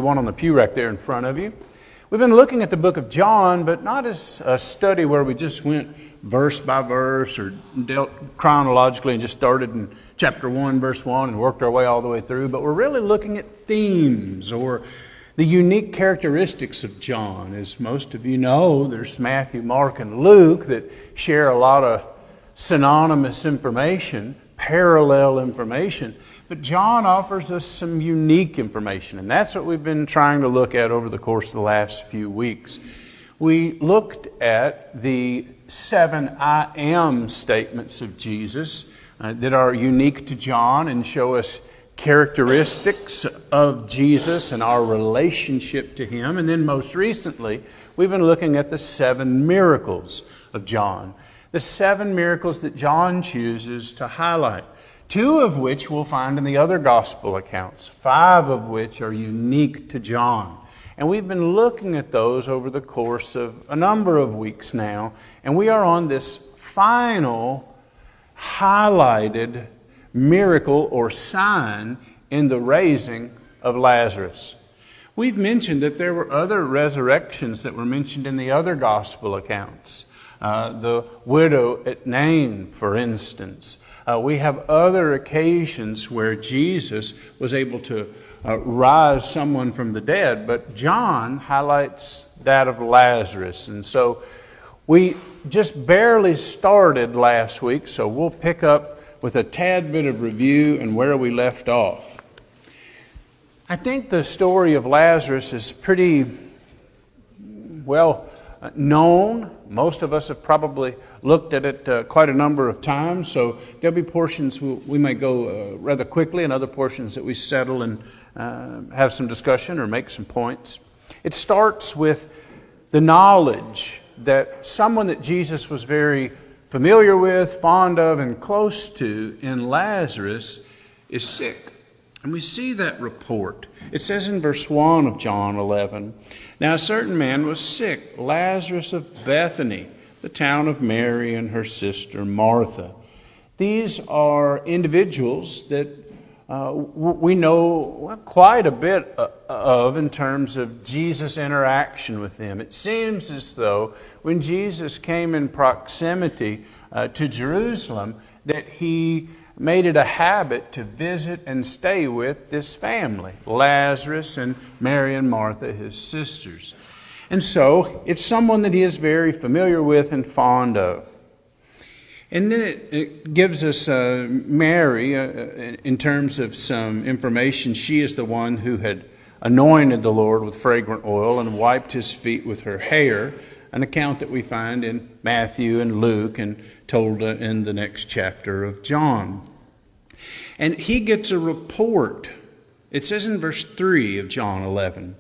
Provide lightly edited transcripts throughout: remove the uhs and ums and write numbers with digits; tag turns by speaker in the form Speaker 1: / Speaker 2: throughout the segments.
Speaker 1: One on the pew right there in front of you. We've been looking at the book of John, but not as a study where we just went verse by verse or dealt chronologically and just started in chapter 1, verse 1 and worked our way all the way through. But we're really looking at themes or the unique characteristics of John. As most of you know, there's Matthew, Mark, and Luke that share a lot of synonymous information, parallel information. But John offers us some unique information, and that's what we've been trying to look at over the course of the last few weeks. We looked at the 7 I am statements of Jesus that are unique to John and show us characteristics of Jesus and our relationship to Him. And then most recently, we've been looking at the 7 miracles of John. The 7 miracles that John chooses to highlight. 2 of which we'll find in the other gospel accounts. 5 of which are unique to John. And we've been looking at those over the course of a number of weeks now. And we are on this final highlighted miracle or sign in the raising of Lazarus. We've mentioned that there were other resurrections that were mentioned in the other gospel accounts. The widow at Nain, for instance. We have other occasions where Jesus was able to rise someone from the dead, but John highlights that of Lazarus. And so we just barely started last week, so we'll pick up with a tad bit of review and where we left off. I think the story of Lazarus is pretty well known. Most of us have probably looked at it quite a number of times, so there'll be portions we may go rather quickly and other portions that we settle and have some discussion or make some points. It starts with the knowledge that someone that Jesus was very familiar with, fond of, and close to in Lazarus is sick. And we see that report. It says in verse 1 of John 11, "Now a certain man was sick, Lazarus of Bethany, the town of Mary and her sister Martha." These are individuals that we know quite a bit of in terms of Jesus' interaction with them. It seems as though when Jesus came in proximity to Jerusalem, that He made it a habit to visit and stay with this family, Lazarus and Mary and Martha, his sisters. And so it's someone that He is very familiar with and fond of. And then it gives us Mary, in terms of some information. She is the one who had anointed the Lord with fragrant oil and wiped His feet with her hair, an account that we find in Matthew and Luke and told in the next chapter of John. And he gets a report. It says in verse 3 of John 11,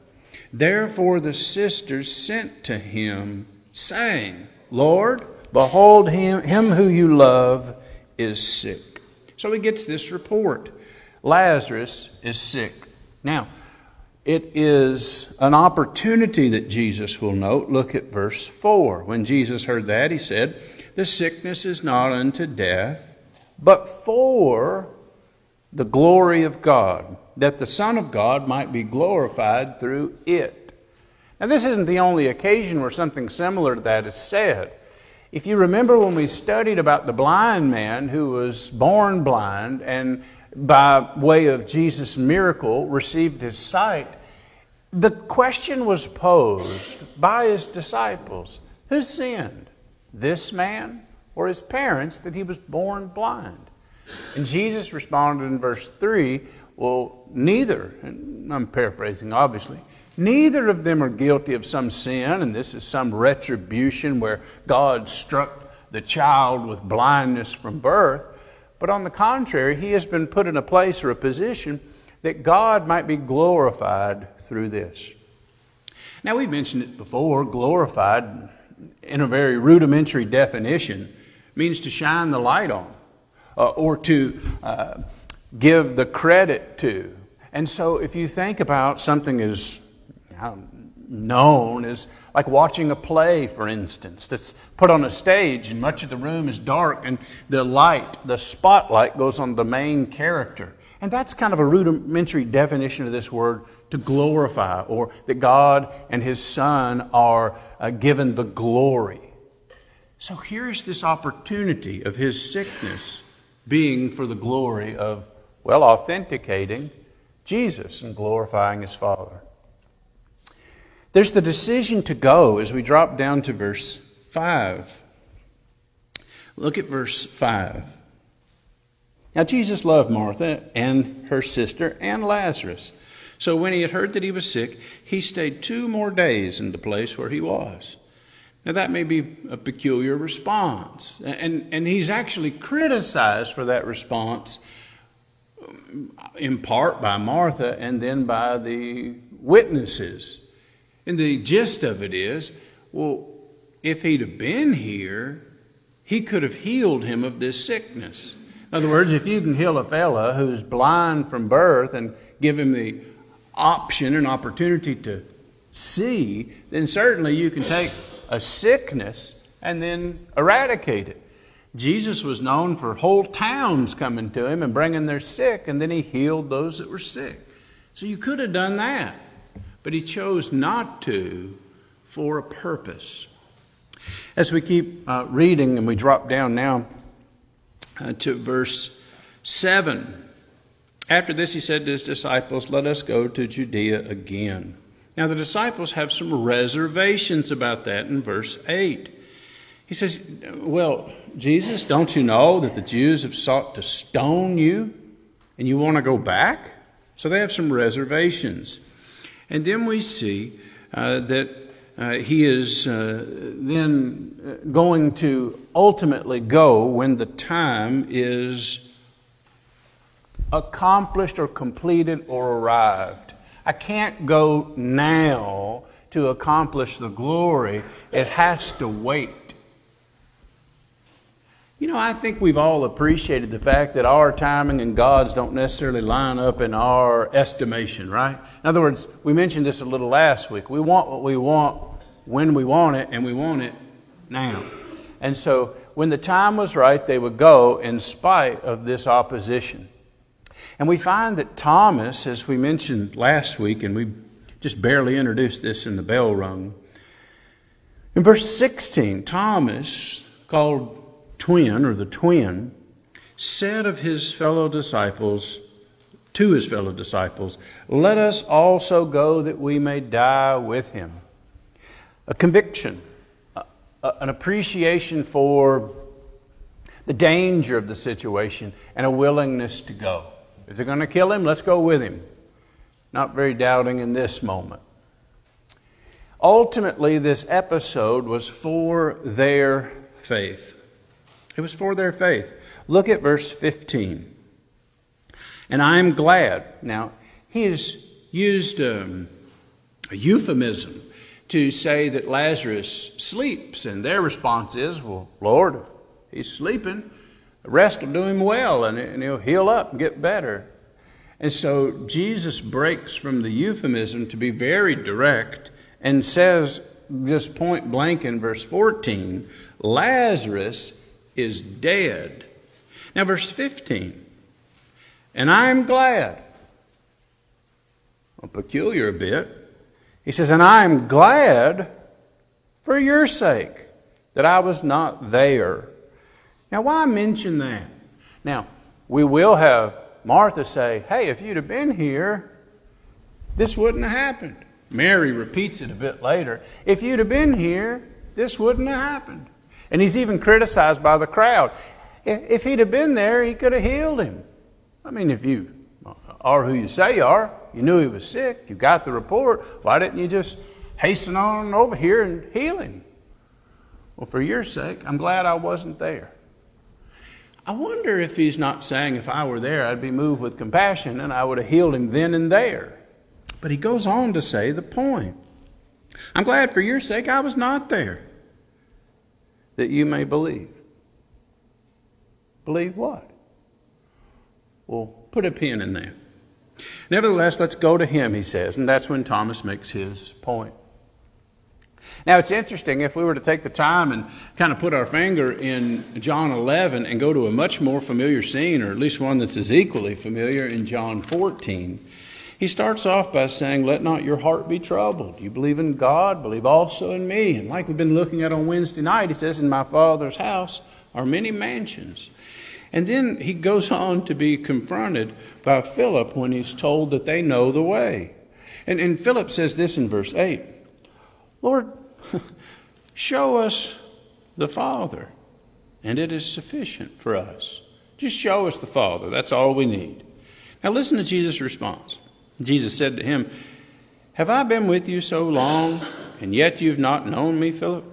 Speaker 1: "Therefore the sisters sent to Him, saying, Lord, behold, him who you love is sick." So he gets this report. Lazarus is sick. Now, it is an opportunity that Jesus will note. Look at verse 4. When Jesus heard that, He said, "The sickness is not unto death, but for the glory of God, that the Son of God might be glorified through it." Now, this isn't the only occasion where something similar to that is said. If you remember when we studied about the blind man who was born blind and by way of Jesus' miracle received his sight, the question was posed by His disciples, who sinned, this man or his parents, that he was born blind? And Jesus responded in verse 3, well, neither, and I'm paraphrasing obviously, neither of them are guilty of some sin, and this is some retribution where God struck the child with blindness from birth. But on the contrary, he has been put in a place or a position that God might be glorified through this. Now, we've mentioned it before. Glorified, in a very rudimentary definition, means to shine the light on or to give the credit to. And so if you think about something as known as like watching a play, for instance, that's put on a stage and much of the room is dark and the light, the spotlight goes on the main character. And that's kind of a rudimentary definition of this word, to glorify, or that God and His Son are given the glory. So here's this opportunity of His sickness being for the glory of, well, authenticating Jesus and glorifying His Father. There's the decision to go as we drop down to verse 5. Look at verse 5. Now Jesus loved Martha and her sister and Lazarus. So when he had heard that he was sick, he stayed 2 more days in the place where he was. Now that may be a peculiar response. And he's actually criticized for that response, in part by Martha and then by the witnesses. And the gist of it is, well, if he'd have been here, he could have healed him of this sickness. In other words, if you can heal a fella who's blind from birth and give him the option and opportunity to see, then certainly you can take a sickness and then eradicate it. Jesus was known for whole towns coming to him and bringing their sick, and then he healed those that were sick. So you could have done that, but he chose not to for a purpose. As we keep reading, and we drop down now to verse 7. After this he said to his disciples, "Let us go to Judea again." Now the disciples have some reservations about that in verse 8. He says, "Well, Jesus, don't you know that the Jews have sought to stone you, and you want to go back?" So they have some reservations. And then we see that he is then going to ultimately go when the time is accomplished or completed or arrived. I can't go now to accomplish the glory. It has to wait. You know, I think we've all appreciated the fact that our timing and God's don't necessarily line up in our estimation, right? In other words, we mentioned this a little last week. We want what we want when we want it, and we want it now. And so when the time was right, they would go in spite of this opposition. And we find that Thomas, as we mentioned last week, and we just barely introduced this in the bell rung, in verse 16, Thomas, called Twin, or the twin, said of his fellow disciples, to his fellow disciples, "Let us also go that we may die with him." A conviction, an appreciation for the danger of the situation, and a willingness to go. If they're going to kill him, let's go with him. Not very doubting in this moment. Ultimately, this episode was for their faith. It was for their faith. Look at verse 15. "And I am glad." Now, he has used a euphemism to say that Lazarus sleeps. And their response is, "Well, Lord, he's sleeping. The rest will do him well, and he'll heal up and get better." And so Jesus breaks from the euphemism to be very direct and says, just point blank in verse 14, Lazarus is dead. Now verse 15, "And I'm glad." Well, peculiar a bit. He says, "And I'm glad for your sake that I was not there." Now, why mention that? Now, we will have Martha say, "Hey, if you'd have been here, this wouldn't have happened." Mary repeats it a bit later. "If you'd have been here, this wouldn't have happened." And he's even criticized by the crowd. If he'd have been there, he could have healed him. I mean, if you are who you say you are, you knew he was sick, you got the report, why didn't you just hasten on over here and heal him? Well, for your sake, I'm glad I wasn't there. I wonder if he's not saying, if I were there, I'd be moved with compassion and I would have healed him then and there. But he goes on to say the point. "I'm glad for your sake I was not there, that you may believe." Believe what? Well, put a pin in there. "Nevertheless, let's go to him," he says. And that's when Thomas makes his point. Now, it's interesting, if we were to take the time and kind of put our finger in John 11 and go to a much more familiar scene, or at least one that's as equally familiar in John 14, He starts off by saying, let not your heart be troubled. You believe in God, believe also in me. And like we've been looking at on Wednesday night, he says, in my Father's house are many mansions. And then he goes on to be confronted by Philip when he's told that they know the way. And Philip says this in verse 8, Lord, show us the Father, and it is sufficient for us. Just show us the Father. That's all we need. Now listen to Jesus' response. Jesus said to him, have I been with you so long, and yet you've not known me, Philip?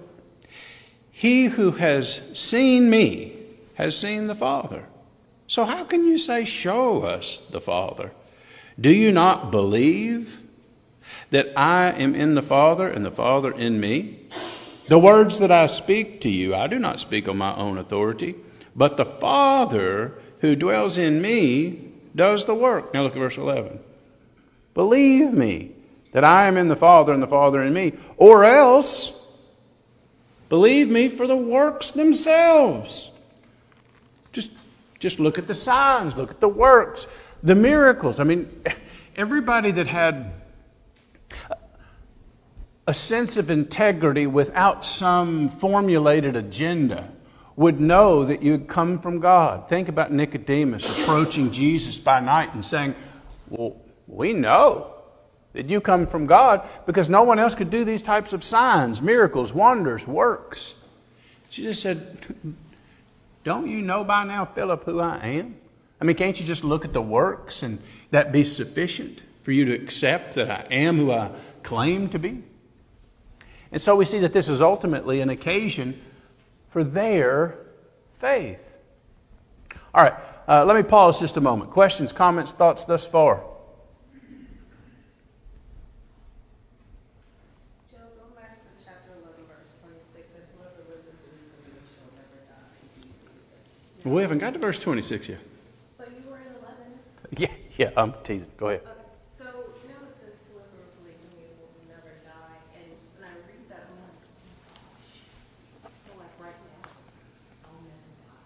Speaker 1: He who has seen me has seen the Father. So how can you say, show us the Father? Do you not believe that I am in the Father and the Father in me? The words that I speak to you, I do not speak on my own authority, but the Father who dwells in me does the work. Now look at verse 11. Believe me that I am in the Father and the Father in me, or else believe me for the works themselves. Just look at the signs, look at the works, the miracles. I mean, everybody that had a sense of integrity without some formulated agenda would know that you had come from God. Think about Nicodemus approaching Jesus by night and saying, well, we know that you come from God because no one else could do these types of signs, miracles, wonders, works. Jesus said, don't you know by now, Philip, who I am? I mean, can't you just look at the works and that be sufficient for you to accept that I am who I claim to be? And so we see that this is ultimately an occasion for their faith. All right, let me pause just a moment. Questions, comments, thoughts thus far? We haven't got to verse 26 yet.
Speaker 2: But you were in 11.
Speaker 1: Yeah, I'm teasing. Go ahead.
Speaker 2: Okay. So now it says, whoever believes in me will never die. And when I read that, I'm like, oh, gosh. So like right now, I'll never die.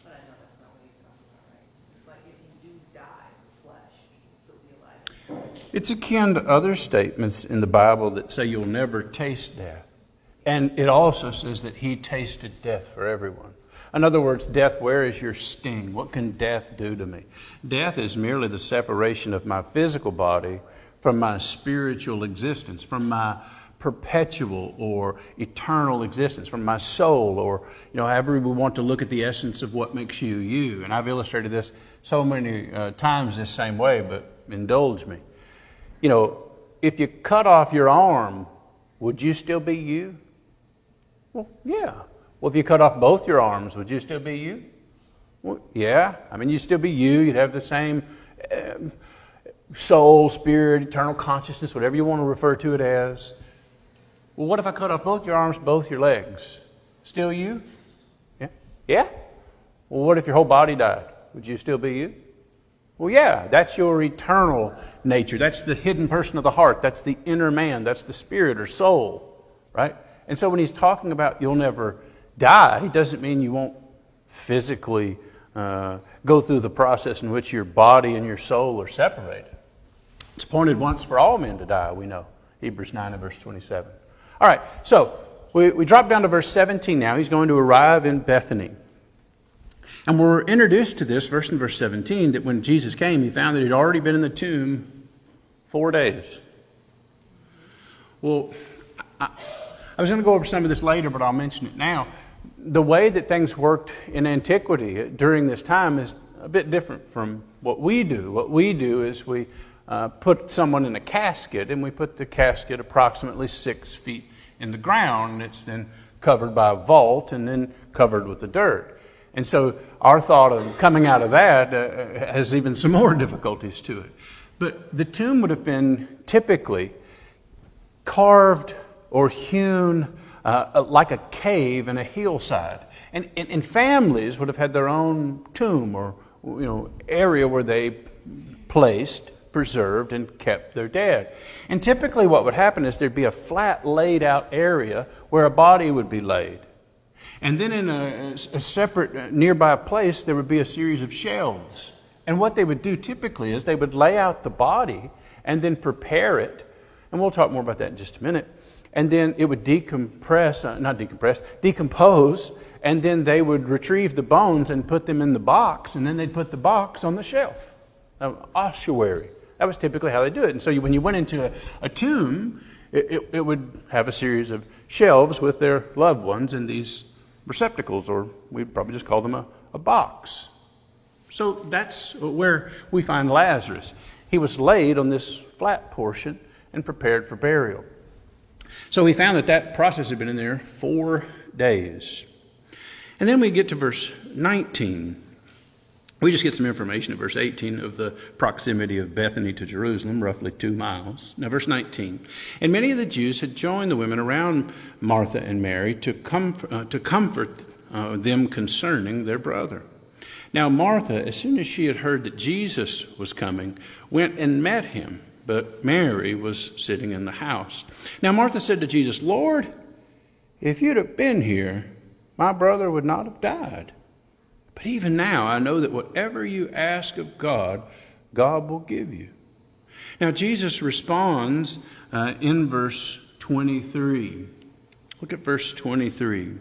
Speaker 2: But I know that's not what he's talking about, right? It's like if you do die in the flesh, you can still be alive.
Speaker 1: It's akin to other statements in the Bible that say you'll never taste death. And it also says that he tasted death for everyone. In other words, death, where is your sting? What can death do to me? Death is merely the separation of my physical body from my spiritual existence, from my perpetual or eternal existence, from my soul, or, however we want to look at the essence of what makes you, you. And I've illustrated this so many times this same way, but indulge me. If you cut off your arm, would you still be you? Well, yeah. Well, if you cut off both your arms, would you still be you? Well, yeah. I mean, you'd still be you. You'd have the same soul, spirit, eternal consciousness, whatever you want to refer to it as. Well, what if I cut off both your arms, both your legs? Still you? Yeah. Yeah? Well, what if your whole body died? Would you still be you? Well, yeah. That's your eternal nature. That's the hidden person of the heart. That's the inner man. That's the spirit or soul, right? And so when he's talking about you'll never die, he doesn't mean you won't physically go through the process in which your body and your soul are separated. It's appointed once for all men to die, we know. Hebrews 9 and verse 27. All right, so we drop down to verse 17 now. He's going to arrive in Bethany. And we're introduced to this verse in verse 17 that when Jesus came, he found that he'd already been in the tomb 4 days. Well, I was going to go over some of this later, but I'll mention it now. The way that things worked in antiquity during this time is a bit different from what we do. What we do is we put someone in a casket, and we put the casket approximately 6 feet in the ground, and it's then covered by a vault and then covered with the dirt. And so our thought of coming out of that has even some more difficulties to it. But the tomb would have been typically carved or hewn like a cave in a hillside. And families would have had their own tomb or area where they placed, preserved, and kept their dead. And typically what would happen is there'd be a flat laid out area where a body would be laid. And then in a separate nearby place there would be a series of shelves. And what they would do typically is they would lay out the body and then prepare it. And we'll talk more about that in just a minute. And then it would decompose, and then they would retrieve the bones and put them in the box, and then they'd put the box on the shelf. Ossuary. That was typically how they do it. And so when you went into a tomb, it would have a series of shelves with their loved ones in these receptacles, or we'd probably just call them a box. So that's where we find Lazarus. He was laid on this flat portion and prepared for burial. So we found that process had been in there 4 days. And then we get to verse 19. We just get some information at verse 18 of the proximity of Bethany to Jerusalem, roughly 2 miles. Now, verse 19. And many of the Jews had joined the women around Martha and Mary to comfort them concerning their brother. Now, Martha, as soon as she had heard that Jesus was coming, went and met him. But Mary was sitting in the house. Now, Martha said to Jesus, Lord, if you'd have been here, my brother would not have died. But even now, I know that whatever you ask of God, God will give you. Now, Jesus responds in verse 23. Look at verse 23.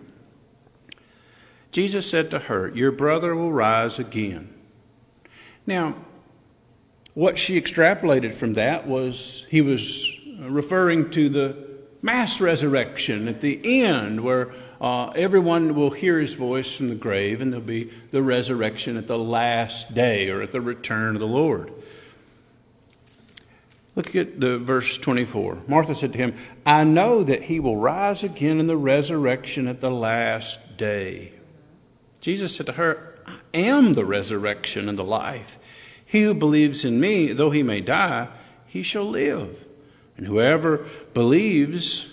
Speaker 1: Jesus said to her, your brother will rise again. Now, what she extrapolated from that was he was referring to the mass resurrection at the end, where everyone will hear his voice from the grave, and there'll be the resurrection at the last day, or at the return of the Lord. Look at the verse 24. Martha said to him, I know that he will rise again in the resurrection at the last day. Jesus said to her, I am the resurrection and the life. He who believes in me, though he may die, he shall live. And whoever lives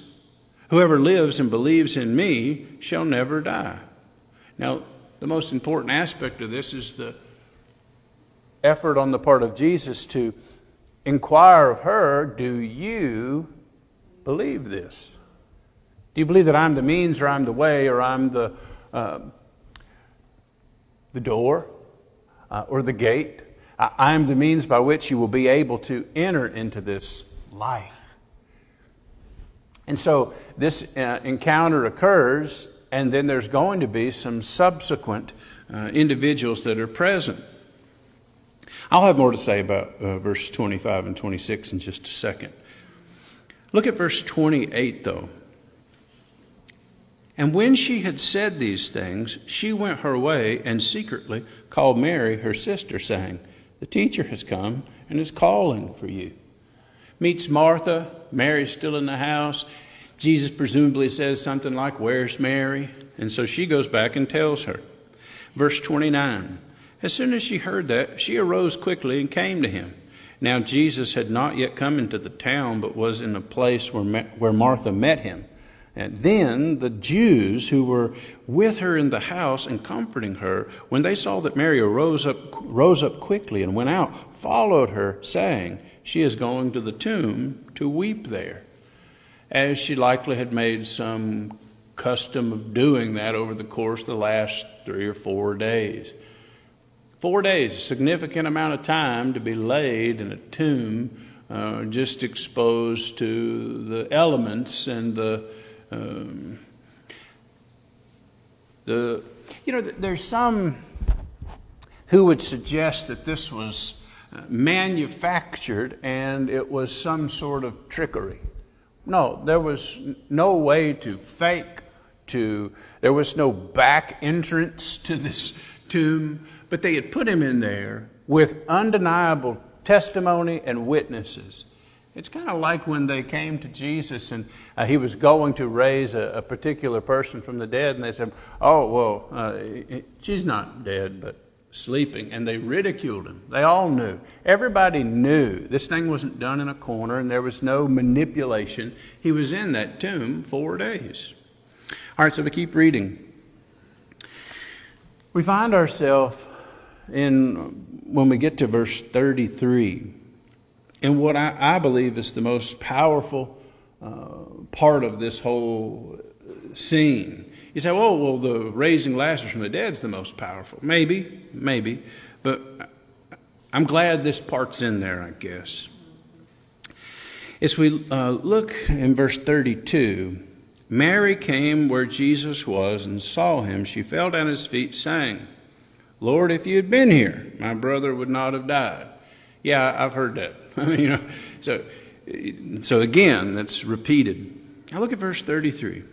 Speaker 1: and believes in me shall never die. Now, the most important aspect of this is the effort on the part of Jesus to inquire of her, do you believe this? Do you believe that I'm the means, or I'm the way, or I'm the door, or the gate? I am the means by which you will be able to enter into this life. And so this encounter occurs, and then there's going to be some subsequent individuals that are present. I'll have more to say about verse 25 and 26 in just a second. Look at verse 28, though. And when she had said these things, she went her way and secretly called Mary, her sister, saying, the teacher has come and is calling for you. Meets Martha. Mary's still in the house. Jesus presumably says something like, where's Mary? And so she goes back and tells her. Verse 29. As soon as she heard that, she arose quickly and came to him. Now Jesus had not yet come into the town, but was in a place where Martha met him. And then the Jews who were with her in the house and comforting her, when they saw that Mary rose up quickly and went out, followed her, saying, she is going to the tomb to weep there. As she likely had made some custom of doing that over the course of the last 3 or 4 days. 4 days, a significant amount of time to be laid in a tomb, just exposed to the elements and there's some who would suggest that this was manufactured and it was some sort of trickery. No, there was no way to fake there was no back entrance to this tomb, but they had put him in there with undeniable testimony and witnesses. It's kind of like when they came to Jesus and he was going to raise a particular person from the dead, and they said, she's not dead, but sleeping. And they ridiculed him. They all knew. Everybody knew this thing wasn't done in a corner, and there was no manipulation. He was in that tomb 4 days. All right, so we keep reading. We find ourselves when we get to verse 33. And what I believe is the most powerful part of this whole scene. You say, the raising Lazarus from the dead is the most powerful. Maybe. But I'm glad this part's in there, I guess. As we look in verse 32, Mary came where Jesus was and saw him. She fell down at his feet, saying, Lord, if you had been here, my brother would not have died. Yeah, I've heard that. So again, that's repeated. Now look at verse 33.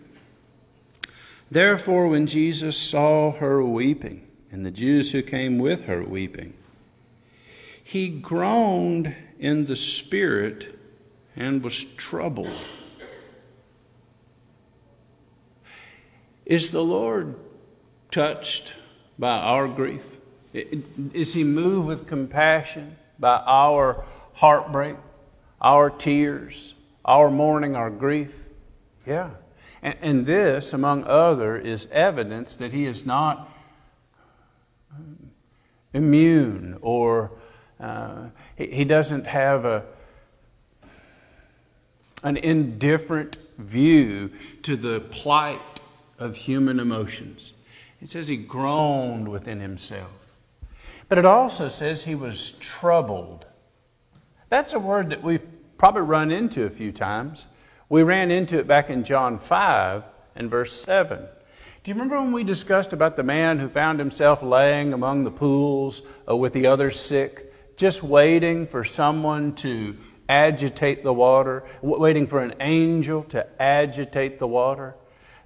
Speaker 1: Therefore, when Jesus saw her weeping, and the Jews who came with her weeping, he groaned in the spirit and was troubled. Is the Lord touched by our grief? Is he moved with compassion by our heartbreak, our tears, our mourning, our grief? Yeah. And this, among other, is evidence that he is not immune, or he doesn't have an indifferent view to the plight of human emotions. It says he groaned within himself. But it also says he was troubled. That's a word that we've probably run into a few times. We ran into it back in John 5 and verse 7. Do you remember when we discussed about the man who found himself laying among the pools with the others sick, just waiting for someone to agitate the water, waiting for an angel to agitate the water?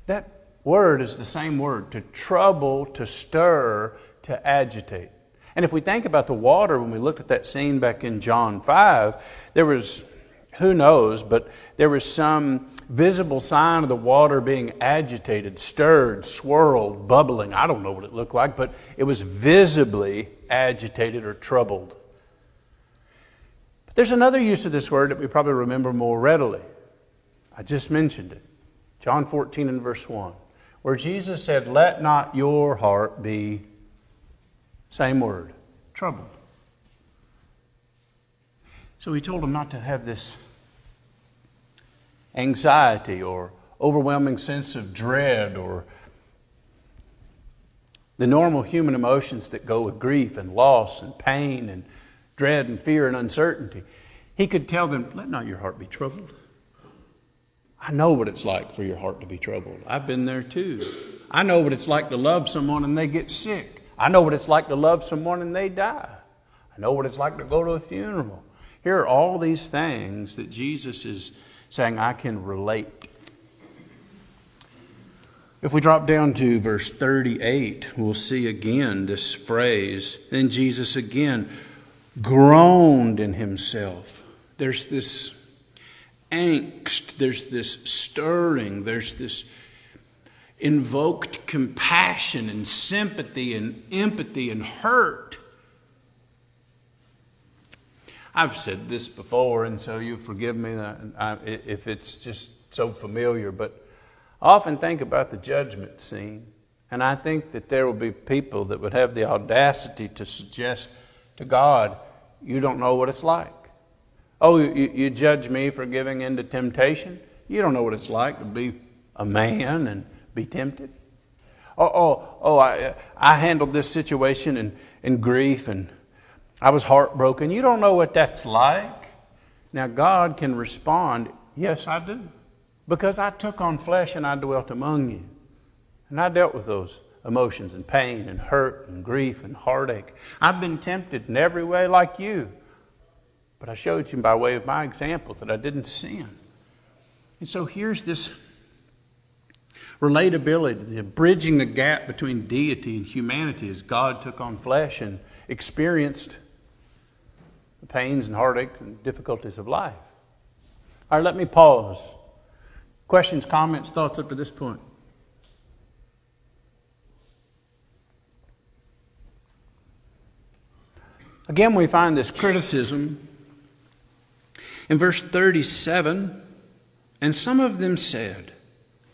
Speaker 1: That word is the same word, to trouble, to stir, to agitate. And if we think about the water, when we looked at that scene back in John 5, there was, who knows, but there was some visible sign of the water being agitated, stirred, swirled, bubbling. I don't know what it looked like, but it was visibly agitated or troubled. But there's another use of this word that we probably remember more readily. I just mentioned it. John 14 and verse 1, where Jesus said, let not your heart be, same word, troubled. So he told them not to have this anxiety or overwhelming sense of dread or the normal human emotions that go with grief and loss and pain and dread and fear and uncertainty. He could tell them, let not your heart be troubled. I know what it's like for your heart to be troubled. I've been there too. I know what it's like to love someone and they get sick. I know what it's like to love someone and they die. I know what it's like to go to a funeral. Here are all these things that Jesus is saying I can relate. If we drop down to verse 38, we'll see again this phrase. Then Jesus again groaned in himself. There's this angst, there's this stirring, there's this invoked compassion and sympathy and empathy and hurt. I've said this before, and so you forgive me if it's just so familiar, but I often think about the judgment scene, and I think that there will be people that would have the audacity to suggest to God, you don't know what it's like. Oh, you judge me for giving in to temptation? You don't know what it's like to be a man and be tempted. I handled this situation in grief and I was heartbroken. You don't know what that's like. Now God can respond, yes, I do. Because I took on flesh and I dwelt among you. And I dealt with those emotions and pain and hurt and grief and heartache. I've been tempted in every way like you. But I showed you by way of my example that I didn't sin. And so here's this relatability, bridging the gap between deity and humanity as God took on flesh and experienced the pains and heartache and difficulties of life. All right, let me pause. Questions, comments, thoughts up to this point? Again, we find this criticism in verse 37, and some of them said,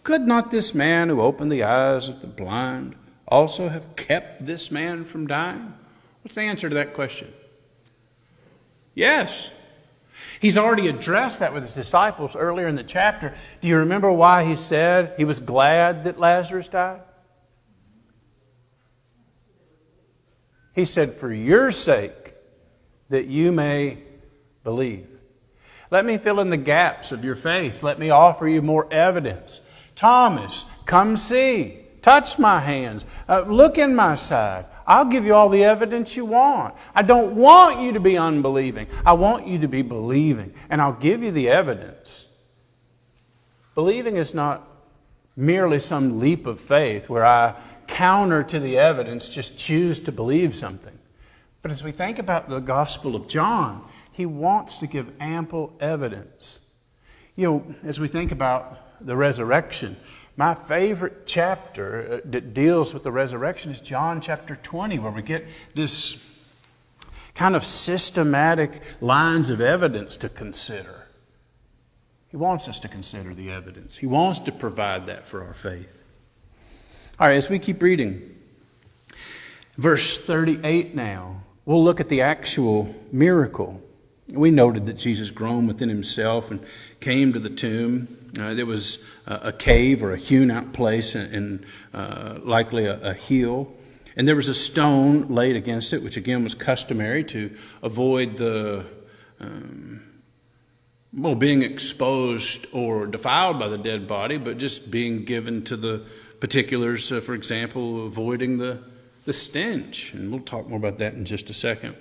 Speaker 1: could not this man who opened the eyes of the blind also have kept this man from dying? What's the answer to that question? Yes. He's already addressed that with his disciples earlier in the chapter. Do you remember why he said he was glad that Lazarus died? He said, for your sake, that you may believe. Let me fill in the gaps of your faith. Let me offer you more evidence. Thomas, come see. Touch my hands. Look in my side. I'll give you all the evidence you want. I don't want you to be unbelieving. I want you to be believing. And I'll give you the evidence. Believing is not merely some leap of faith where I counter to the evidence, just choose to believe something. But as we think about the Gospel of John, he wants to give ample evidence. You know, as we think about the resurrection, my favorite chapter that deals with the resurrection is John chapter 20, where we get this kind of systematic lines of evidence to consider. He wants us to consider the evidence. He wants to provide that for our faith. All right, as we keep reading, verse 38 now, we'll look at the actual miracle. We noted that Jesus groaned within himself and came to the tomb. There was a cave or a hewn-out place and likely a hill. And there was a stone laid against it, which again was customary to avoid the being exposed or defiled by the dead body, but just being given to the particulars, for example, avoiding the stench. And we'll talk more about that in just a second.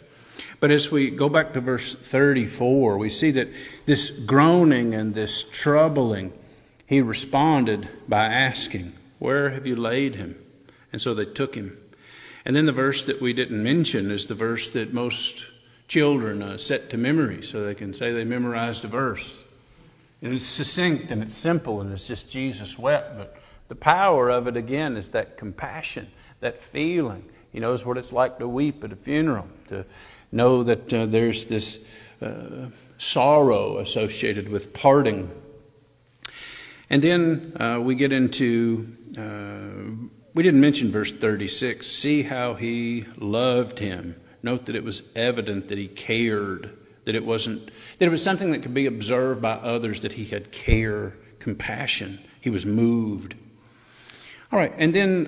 Speaker 1: But as we go back to verse 34, we see that this groaning and this troubling, he responded by asking, "Where have you laid him?" And so they took him. And then the verse that we didn't mention is the verse that most children set to memory so they can say they memorized a verse. And it's succinct and it's simple and it's just Jesus wept. But the power of it again is that compassion, that feeling. He knows what it's like to weep at a funeral, to know that there's this sorrow associated with parting. And then we get into, we didn't mention verse 36. See how he loved him. Note that it was evident that he cared, that it was something that could be observed by others, that he had care, compassion. He was moved. All right, and then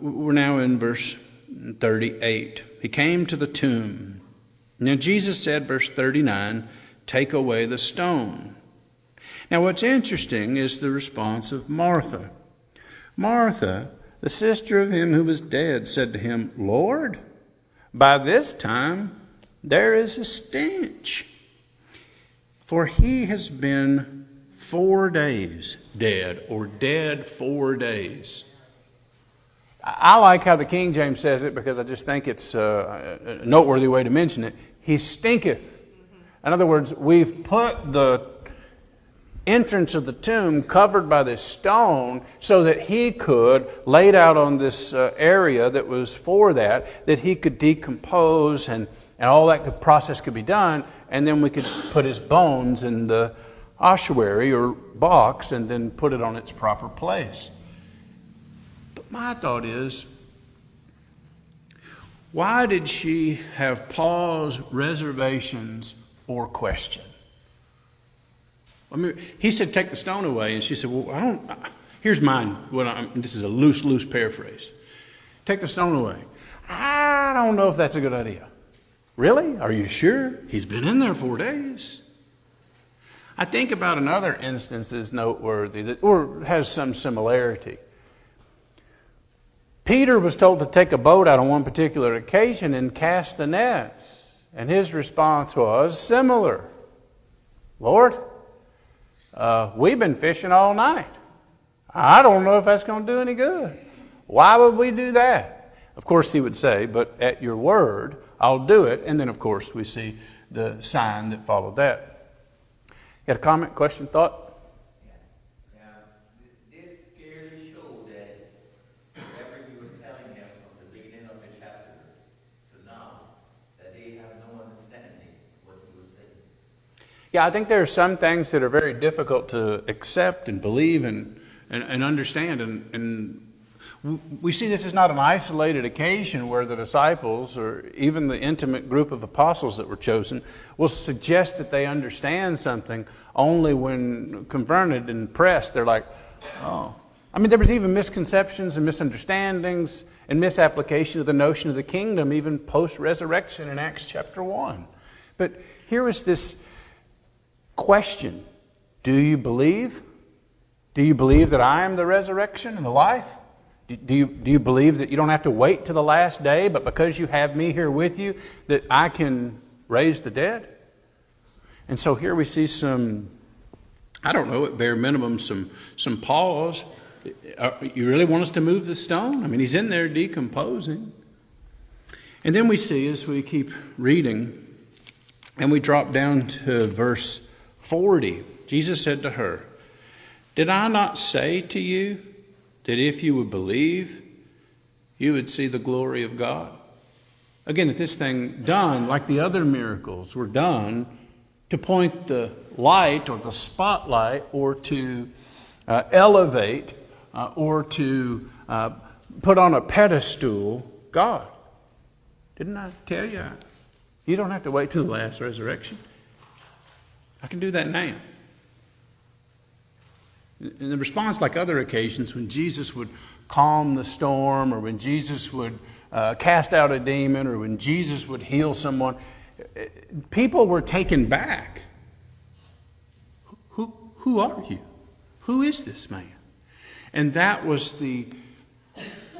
Speaker 1: we're now in verse 38. He came to the tomb. Now Jesus said, verse 39, "Take away the stone." Now what's interesting is the response of Martha. Martha, the sister of him who was dead, said to him, "Lord, by this time there is a stench, for he has been 4 days dead," or dead 4 days. I like how the King James says it because I just think it's a noteworthy way to mention it. He stinketh. In other words, we've put the entrance of the tomb covered by this stone so that he could, laid out on this area that was for that he could decompose and all that process could be done, and then we could put his bones in the ossuary or box and then put it on its proper place. But my thought is, why did she have pause, reservations, or question? I mean, he said, "Take the stone away." And she said, "Well, here's mine." This is a loose paraphrase. "Take the stone away." I don't know if that's a good idea. Really? Are you sure? He's been in there 4 days. I think about another instance that's noteworthy or has some similarity. Peter was told to take a boat out on one particular occasion and cast the nets. And his response was similar. "Lord, we've been fishing all night. I don't know if that's going to do any good. Why would we do that?" Of course, he would say, "But at your word, I'll do it." And then, of course, we see the sign that followed that. You got a comment, question, thought? Yeah, I think there are some things that are very difficult to accept and believe and understand. And we see this is not an isolated occasion where the disciples or even the intimate group of apostles that were chosen will suggest that they understand something only when confronted and pressed. They're like, "Oh." I mean, there was even misconceptions and misunderstandings and misapplication of the notion of the kingdom even post-resurrection in Acts chapter 1. But here was this question. Do you believe? Do you believe that I am the resurrection and the life? Do you believe that you don't have to wait to the last day, but because you have me here with you, that I can raise the dead? And so here we see some, I don't know, at bare minimum, some pause. You really want us to move the stone? I mean, he's in there decomposing. And then we see, as we keep reading, and we drop down to verse 40, Jesus said to her, "Did I not say to you that if you would believe, you would see the glory of God?" Again, that this thing done, like the other miracles were done, to point the light or the spotlight or to elevate or to put on a pedestal God. Didn't I tell you? You don't have to wait till the last resurrection. I can do that now. In the response, like other occasions, when Jesus would calm the storm, or when Jesus would cast out a demon, or when Jesus would heal someone, people were taken back. Who are you? Who is this man? And that was the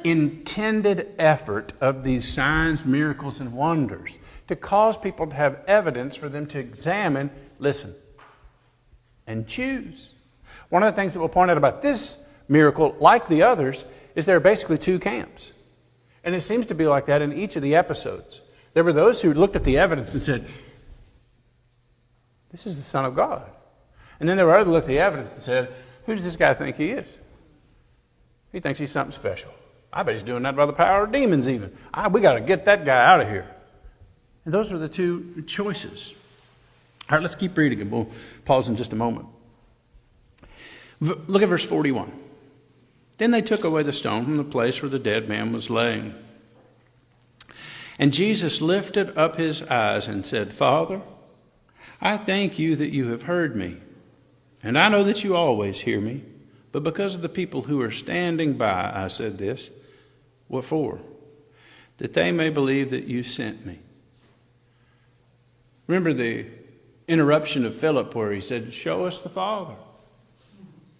Speaker 1: intended effort of these signs, miracles, and wonders, to cause people to have evidence for them to examine, listen, and choose. One of the things that we'll point out about this miracle, like the others, is there are basically two camps. And it seems to be like that in each of the episodes. There were those who looked at the evidence and said, "This is the Son of God." And then there were others who looked at the evidence and said, "Who does this guy think he is? He thinks he's something special. I bet he's doing that by the power of demons even. We got to get that guy out of here." And those were the two choices. All right, let's keep reading and we'll pause in just a moment. Look at verse 41. Then they took away the stone from the place where the dead man was laying. And Jesus lifted up his eyes and said, "Father, I thank you that you have heard me. And I know that you always hear me. But because of the people who are standing by, I said this. What for? That they may believe that you sent me." Remember the interruption of Philip where he said, "Show us the Father."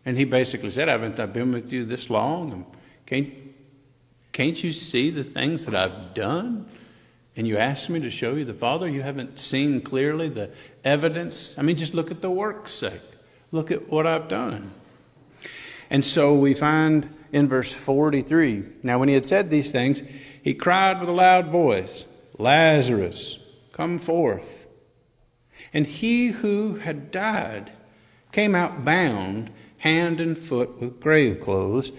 Speaker 1: And he basically said, "Haven't I been with you this long? Can't you see the things that I've done? And you asked me to show you the Father? You haven't seen clearly the evidence? I mean, just look at the work's sake. Look at what I've done." And so we find in verse 43, "Now when he had said these things, he cried with a loud voice, 'Lazarus, come forth.' And he who had died came out bound hand and foot with grave clothes,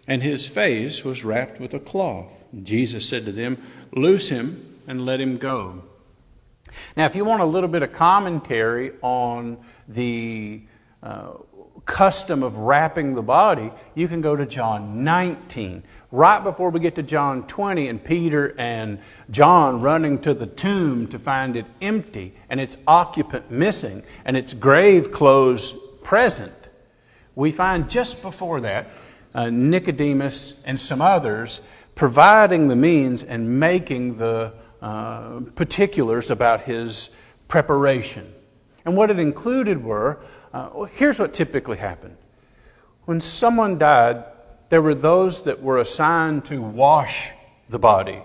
Speaker 1: and his face was wrapped with a cloth. And Jesus said to them, 'Loose him and let him go.'" Now, if you want a little bit of commentary on the custom of wrapping the body, you can go to John 19. Right before we get to John 20 and Peter and John running to the tomb to find it empty and its occupant missing and its grave clothes present, we find just before that Nicodemus and some others providing the means and making the particulars about his preparation. And what it included were, here's what typically happened. When someone died, there were those that were assigned to wash the body.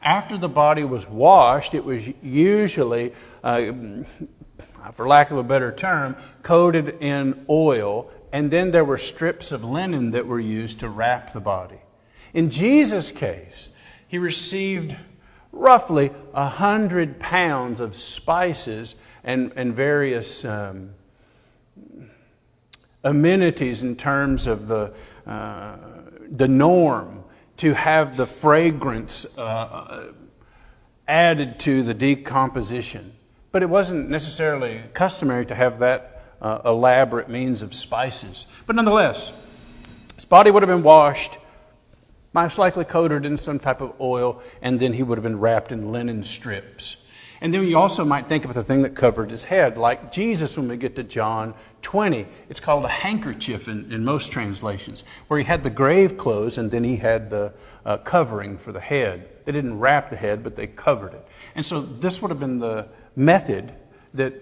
Speaker 1: After the body was washed, it was usually, for lack of a better term, coated in oil, and then there were strips of linen that were used to wrap the body. In Jesus' case, he received roughly 100 pounds of spices and various amenities in terms of the norm to have the fragrance added to the decomposition. But it wasn't necessarily customary to have that elaborate means of spices. But nonetheless, his body would have been washed, most likely coated in some type of oil, and then he would have been wrapped in linen strips. And then you also might think of the thing that covered his head, like Jesus when we get to John 20. It's called a handkerchief in most translations, where he had the grave clothes and then he had the covering for the head. They didn't wrap the head, but they covered it. And so this would have been the method that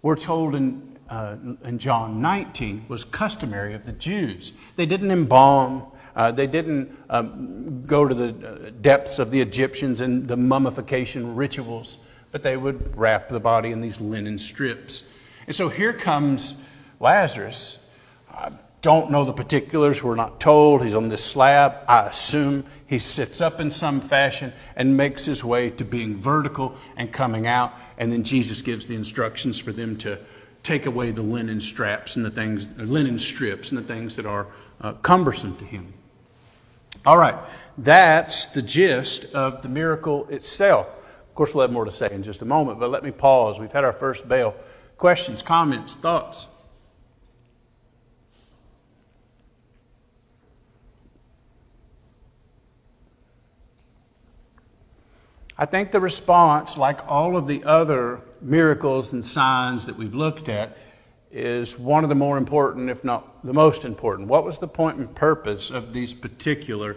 Speaker 1: we're told in John 19 was customary of the Jews. They didn't embalm. They didn't go to the depths of the Egyptians and the mummification rituals, but they would wrap the body in these linen strips. And so here comes Lazarus. I don't know the particulars. We're not told. He's on this slab. I assume he sits up in some fashion and makes his way to being vertical and coming out. And then Jesus gives the instructions for them to take away the linen straps and the things, linen strips and the things that are cumbersome to him. All right, that's the gist of the miracle itself. Of course, we'll have more to say in just a moment, but let me pause. We've had our first bell. Questions, comments, thoughts? I think the response, like all of the other miracles and signs that we've looked at, is one of the more important, if not the most important. What was the point and purpose of these particular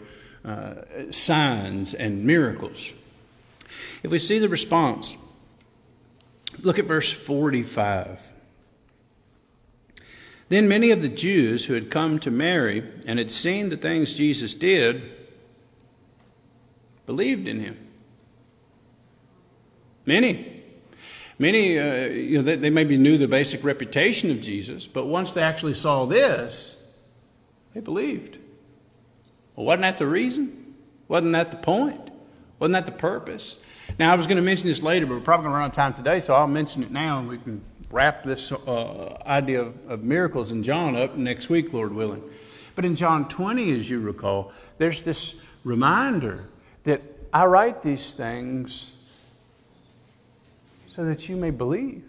Speaker 1: signs and miracles? If we see the response, look at verse 45. Then many of the Jews who had come to Mary and had seen the things Jesus did believed in him. Many, they maybe knew the basic reputation of Jesus, but once they actually saw this, they believed. Well, wasn't that the reason? Wasn't that the point? Wasn't that the purpose? Now, I was going to mention this later, but we're probably going to run out of time today, so I'll mention it now, and we can wrap this idea of miracles in John up next week, Lord willing. But in John 20, as you recall, there's this reminder that I write these things so that you may believe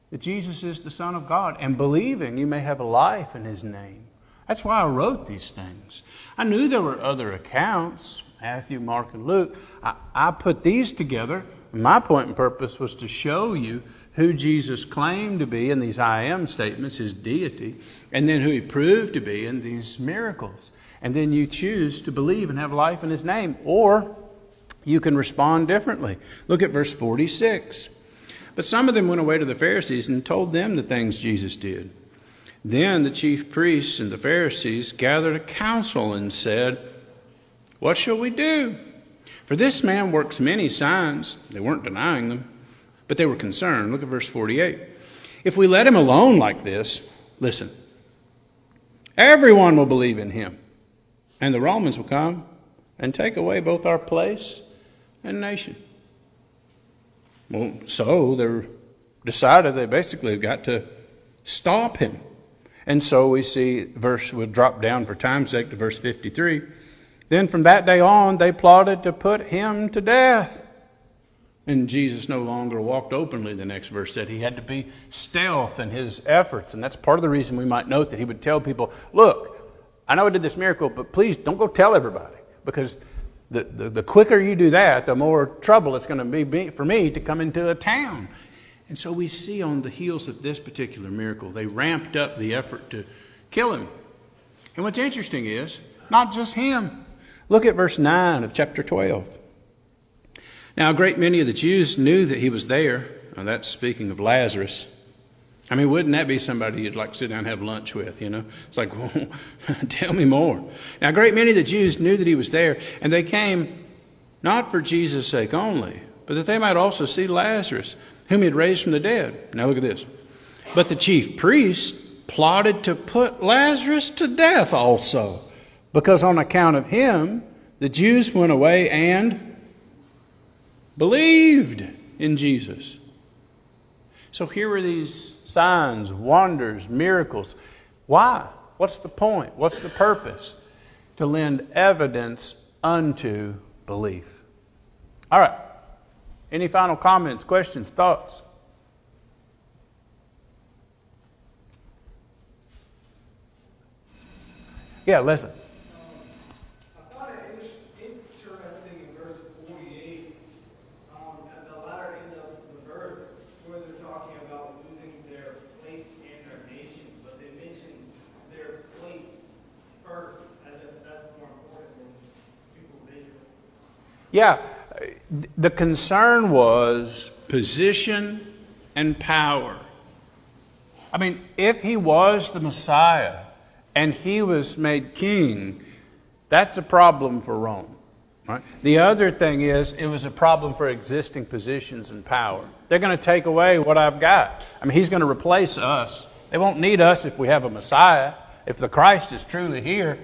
Speaker 1: that Jesus is the Son of God, and believing you may have a life in his name. That's why I wrote these things. I knew there were other accounts, Matthew, Mark, and Luke. I put these together. My point and purpose was to show you who Jesus claimed to be in these I am statements, his deity, and then who he proved to be in these miracles. And then you choose to believe and have life in his name, or you can respond differently. Look at verse 46. But some of them went away to the Pharisees and told them the things Jesus did. Then the chief priests and the Pharisees gathered a council and said, "What shall we do? For this man works many signs." They weren't denying them, but they were concerned. Look at verse 48. "If we let him alone like this," listen, "everyone will believe in him, and the Romans will come and take away both our place and nation." Well, so they decided they basically have got to stop him. And so we see verse would drop down for time's sake to verse 53. Then from that day on, they plotted to put him to death. And Jesus no longer walked openly, the next verse said. He had to be stealth in his efforts. And that's part of the reason we might note that he would tell people, look, I know I did this miracle, but please don't go tell everybody. Because the quicker you do that, the more trouble it's going to be for me to come into a town. And so we see on the heels of this particular miracle, they ramped up the effort to kill him. And what's interesting is, not just him. Look at verse 9 of chapter 12. Now, a great many of the Jews knew that he was there. Now, that's speaking of Lazarus. I mean, wouldn't that be somebody you'd like to sit down and have lunch with, you know? It's like, well, tell me more. Now, a great many of the Jews knew that he was there, and they came not for Jesus' sake only, but that they might also see Lazarus, whom he had raised from the dead. Now, look at this. But the chief priests plotted to put Lazarus to death also, because on account of him, the Jews went away and believed in Jesus. So here were these signs, wonders, miracles. Why? What's the point? What's the purpose? To lend evidence unto belief. All right. Any final comments, questions, thoughts? Yeah, Leslie.
Speaker 3: I thought it was interesting in verse 48, at the latter end of the verse, where they're talking about losing their place and their nation, but they mention their place first, as if that's more important than people of Israel.
Speaker 1: Yeah, the concern was position and power. I mean, if he was the Messiah and he was made king, that's a problem for Rome. Right? The other thing is, it was a problem for existing positions and power. They're going to take away what I've got. I mean, he's going to replace us. They won't need us if we have a Messiah. If the Christ is truly here,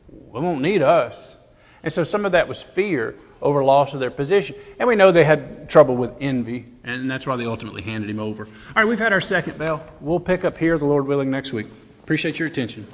Speaker 1: they won't need us. And so some of that was fear over loss of their position. And we know they had trouble with envy, and that's why they ultimately handed him over. All right, we've had our second bell. We'll pick up here, the Lord willing, next week. Appreciate your attention.